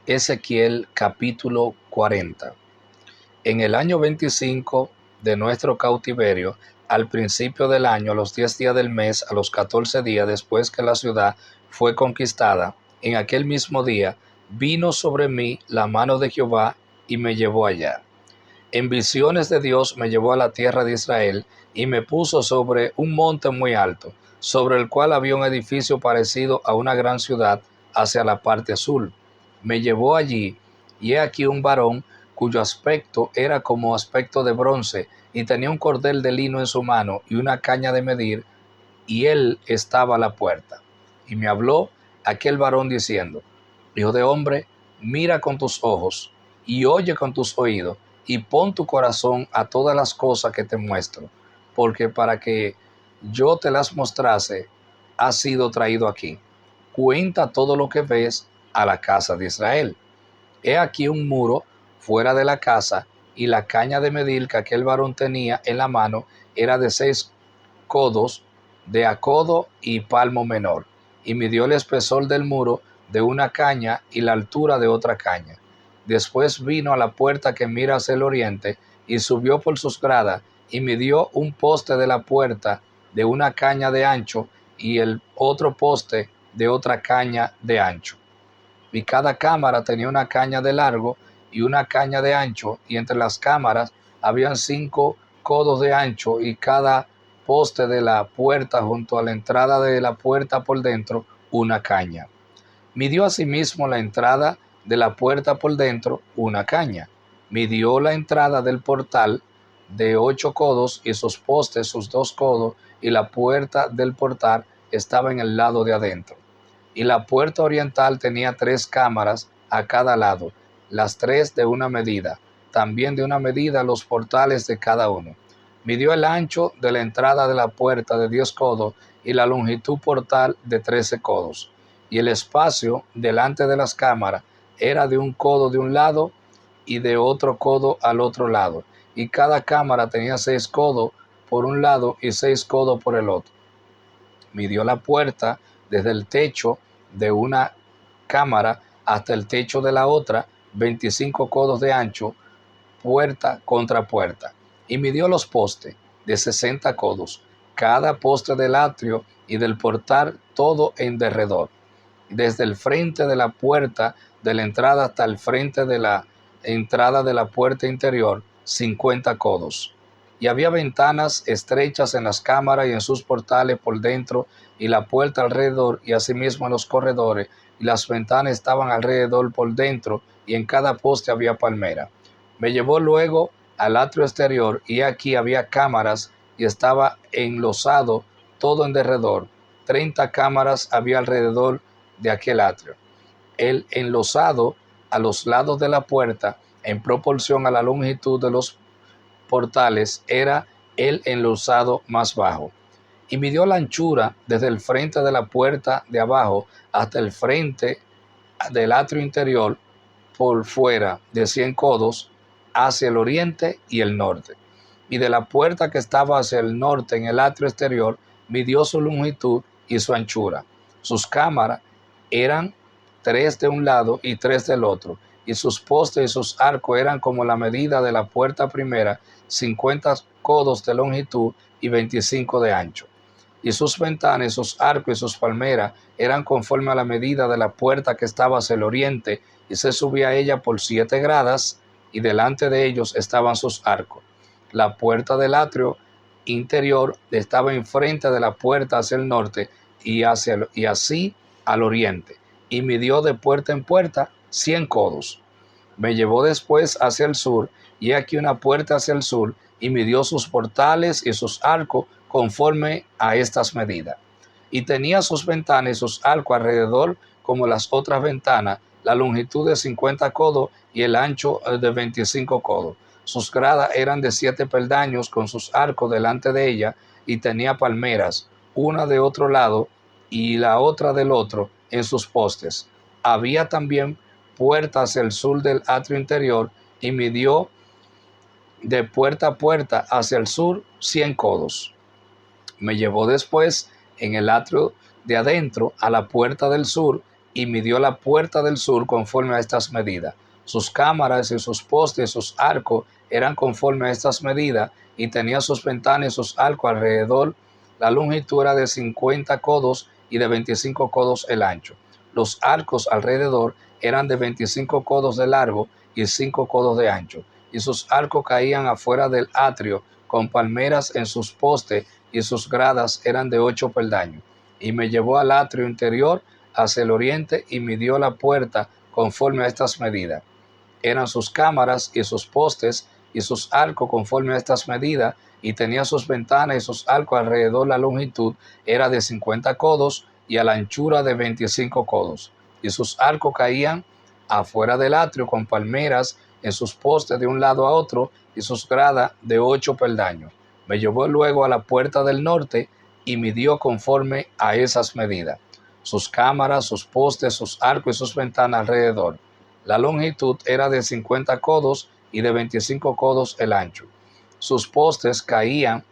Ezequiel capítulo 40. En el año 25 de nuestro cautiverio, al principio del año, a los 10 días del mes, a los 14 días después que la ciudad fue conquistada, en aquel mismo día vino sobre mí la mano de Jehová y me llevó allá. En visiones de Dios me llevó a la tierra de Israel y me puso sobre un monte muy alto, sobre el cual había un edificio parecido a una gran ciudad hacia la parte sur. Me llevó allí, y he aquí un varón cuyo aspecto era como aspecto de bronce, y tenía un cordel de lino en su mano y una caña de medir, y él estaba a la puerta. Y me habló aquel varón diciendo: Hijo de hombre, mira con tus ojos y oye con tus oídos, y pon tu corazón a todas las cosas que te muestro, porque para que yo te las mostrase, has sido traído aquí. Cuenta todo lo que ves a la casa de Israel. He aquí un muro fuera de la casa, y la caña de medir que aquel varón tenía en la mano era de 6 codos de a codo y palmo menor, y midió el espesor del muro de una caña y la altura de otra caña. Después vino a la puerta que mira hacia el oriente, y subió por sus gradas, y midió un poste de la puerta de una caña de ancho, y el otro poste de otra caña de ancho. Y cada cámara tenía una caña de largo y una caña de ancho, y entre las cámaras habían 5 codos de ancho, y cada poste de la puerta junto a la entrada de la puerta por dentro una caña. Midió asimismo la entrada de la puerta por dentro una caña. Midió la entrada del portal de 8 codos, y sus postes sus 2 codos, y la puerta del portal estaba en el lado de adentro. Y la puerta oriental tenía 3 cámaras a cada lado, las 3 de una medida, también de una medida los portales de cada uno. Midió el ancho de la entrada de la puerta de 10 codos, y la longitud portal de 13 codos. Y el espacio delante de las cámaras era de 1 codo de un lado y de otro codo al otro lado. Y cada cámara tenía 6 codos por un lado y 6 codos por el otro. Midió la puerta desde el techo de una cámara hasta el techo de la otra, 25 codos de ancho, puerta contra puerta. Y midió los postes de 60 codos, cada poste del atrio y del portal, todo en derredor, desde el frente de la puerta de la entrada hasta el frente de la entrada de la puerta interior, 50 codos. Y había ventanas estrechas en las cámaras y en sus portales por dentro, y la puerta alrededor, y asimismo en los corredores, y las ventanas estaban alrededor por dentro, y en cada poste había palmera. Me llevó luego al atrio exterior, y aquí había cámaras, y estaba enlosado todo en derredor. 30 cámaras había alrededor de aquel atrio. El enlosado a los lados de la puerta, en proporción a la longitud de los portales, era el enlosado más bajo. Y midió la anchura desde el frente de la puerta de abajo hasta el frente del atrio interior por fuera, de 100 codos hacia el oriente y el norte. Y de la puerta que estaba hacia el norte en el atrio exterior, midió su longitud y su anchura. Sus cámaras eran 3 de un lado y 3 del otro, y sus postes y sus arcos eran como la medida de la puerta primera, 50 codos de longitud y 25 de ancho. Y sus ventanas, sus arcos y sus palmeras eran conforme a la medida de la puerta que estaba hacia el oriente, y se subía a ella por 7 gradas, y delante de ellos estaban sus arcos. La puerta del atrio interior estaba enfrente de la puerta hacia el norte, y así al oriente, y midió de puerta en puerta 100 codos. Me llevó después hacia el sur, y aquí una puerta hacia el sur, y midió sus portales y sus arcos conforme a estas medidas. Y tenía sus ventanas y sus arcos alrededor como las otras ventanas, la longitud de 50 codos y el ancho de 25 codos. Sus gradas eran de 7 peldaños con sus arcos delante de ella, y tenía palmeras, una de otro lado y la otra del otro, en sus postes. Había también puerta hacia el sur del atrio interior, y midió de puerta a puerta hacia el sur 100 codos. Me llevó después en el atrio de adentro a la puerta del sur, y midió la puerta del sur conforme a estas medidas. Sus cámaras y sus postes y sus arcos eran conforme a estas medidas, y tenía sus ventanas y sus arcos alrededor. La longitud era de 50 codos y de 25 codos el ancho. Los arcos alrededor eran de 25 codos de largo y 5 codos de ancho, y sus arcos caían afuera del atrio con palmeras en sus postes, y sus gradas eran de 8 peldaños. Y me llevó al atrio interior hacia el oriente y midió la puerta conforme a estas medidas. Eran sus cámaras y sus postes y sus arcos conforme a estas medidas, y tenía sus ventanas y sus arcos alrededor. La longitud era de 50 codos y a la anchura de 25 codos. Y sus arcos caían afuera del atrio con palmeras en sus postes de un lado a otro, y sus gradas de 8 peldaños. Me llevó luego a la puerta del norte y midió conforme a esas medidas. Sus cámaras, sus postes, sus arcos y sus ventanas alrededor. La longitud era de 50 codos y de 25 codos el ancho. Sus postes caían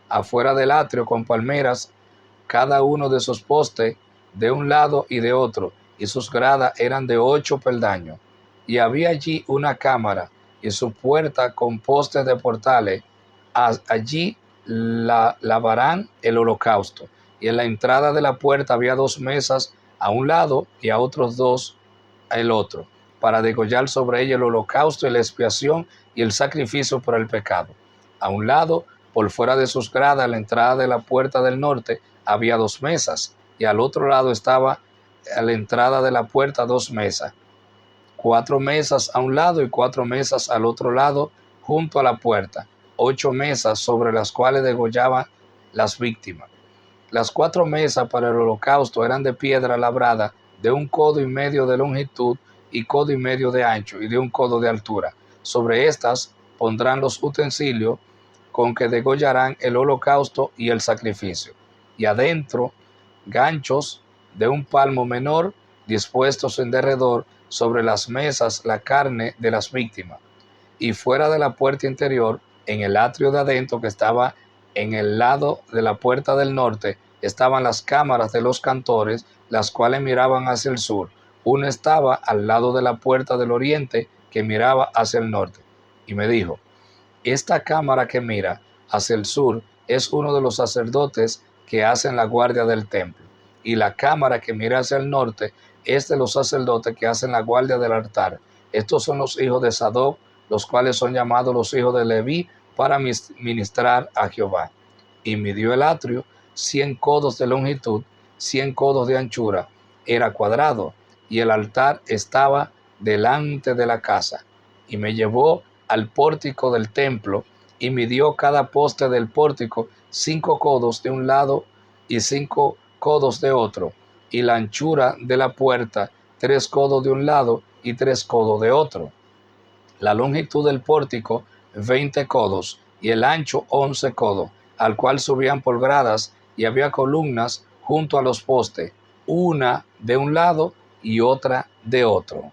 afuera del atrio con palmeras, cada uno de sus postes de un lado y de otro, y sus gradas eran de 8 peldaños. Y había allí una cámara y su puerta con postes de portales. Allí lavarán el holocausto. Y en la entrada de la puerta había 2 mesas a un lado y a otros 2 al otro, para degollar sobre ella el holocausto y la expiación y el sacrificio por el pecado. A un lado, por fuera de sus gradas, a la entrada de la puerta del norte, había 2 mesas, y al otro lado estaba a la entrada de la puerta 2 mesas, 4 mesas a un lado y 4 mesas al otro lado junto a la puerta, 8 mesas sobre las cuales degollaban las víctimas. Las 4 mesas para el holocausto eran de piedra labrada de 1 codo y medio de longitud y codo y medio de ancho y de 1 codo de altura. Sobre estas pondrán los utensilios con que degollarán el holocausto y el sacrificio. Y adentro, ganchos de 1 palmo menor dispuestos en derredor sobre las mesas, la carne de las víctimas. Y fuera de la puerta interior, en el atrio de adentro que estaba en el lado de la puerta del norte, estaban las cámaras de los cantores, las cuales miraban hacia el sur. Una estaba al lado de la puerta del oriente, que miraba hacia el norte. Y me dijo: esta cámara que mira hacia el sur es uno de los sacerdotes que hacen la guardia del templo. Y la cámara que mira hacia el norte es de los sacerdotes que hacen la guardia del altar. Estos son los hijos de Sadoc, los cuales son llamados los hijos de Leví, para ministrar a Jehová. Y midió el atrio 100 codos de longitud, 100 codos de anchura, era cuadrado, y el altar estaba delante de la casa. Y me llevó al pórtico del templo, y midió cada poste del pórtico 5 codos de un lado y 5 codos de otro, y la anchura de la puerta 3 codos de un lado y 3 codos de otro. La longitud del pórtico 20 codos y el ancho 11 codos, al cual subían por gradas, y había columnas junto a los postes, una de un lado y otra de otro.